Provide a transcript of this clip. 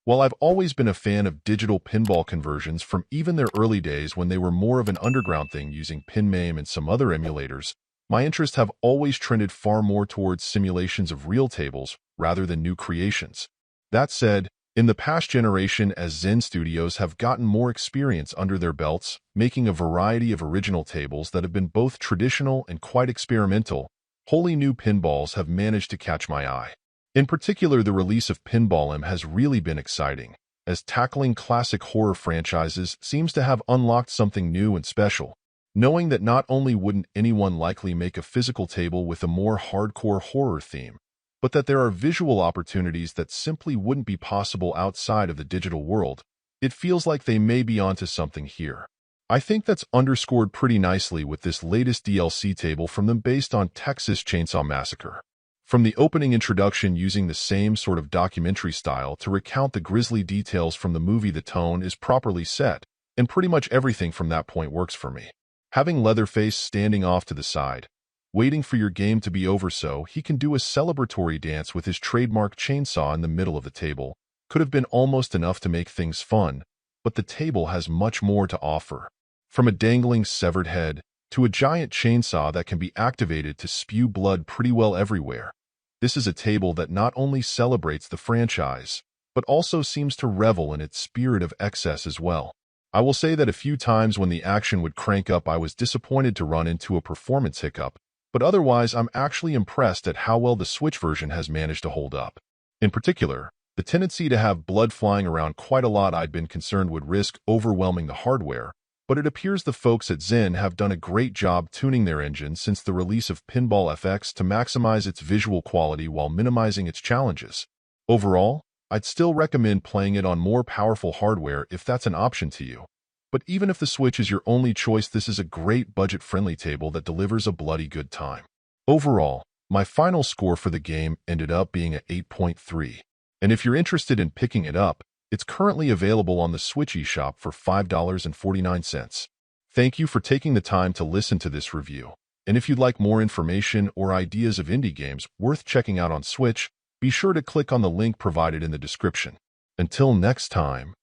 While I've always been a fan of digital pinball conversions from even their early days when they were more of an underground thing using PinMame and some other emulators, my interests have always trended far more towards simulations of real tables rather than new creations. That said, in the past generation, as Zen Studios have gotten more experience under their belts, making a variety of original tables that have been both traditional and quite experimental, wholly new pinballs have managed to catch my eye. In particular, the release of Pinball M has really been exciting, as tackling classic horror franchises seems to have unlocked something new and special. Knowing that not only wouldn't anyone likely make a physical table with a more hardcore horror theme, but that there are visual opportunities that simply wouldn't be possible outside of the digital world, it feels like they may be onto something here. I think that's underscored pretty nicely with this latest DLC table from them based on Texas Chainsaw Massacre. From the opening introduction using the same sort of documentary style to recount the grisly details from the movie, the tone is properly set, and pretty much everything from that point works for me. Having Leatherface standing off to the side, waiting for your game to be over so he can do a celebratory dance with his trademark chainsaw in the middle of the table, could have been almost enough to make things fun, but the table has much more to offer. From a dangling severed head to a giant chainsaw that can be activated to spew blood pretty well everywhere. This is a table that not only celebrates the franchise, but also seems to revel in its spirit of excess as well. I will say that a few times when the action would crank up, I was disappointed to run into a performance hiccup, but otherwise I'm actually impressed at how well the Switch version has managed to hold up. In particular, the tendency to have blood flying around quite a lot I'd been concerned would risk overwhelming the hardware, but it appears the folks at Zen have done a great job tuning their engine since the release of Pinball FX to maximize its visual quality while minimizing its challenges. Overall, I'd still recommend playing it on more powerful hardware if that's an option to you. But even if the Switch is your only choice, this is a great budget-friendly table that delivers a bloody good time. Overall, my final score for the game ended up being an 8.3. And if you're interested in picking it up, it's currently available on the Switch eShop for $5.49. Thank you for taking the time to listen to this review. And if you'd like more information or ideas of indie games worth checking out on Switch, be sure to click on the link provided in the description. Until next time.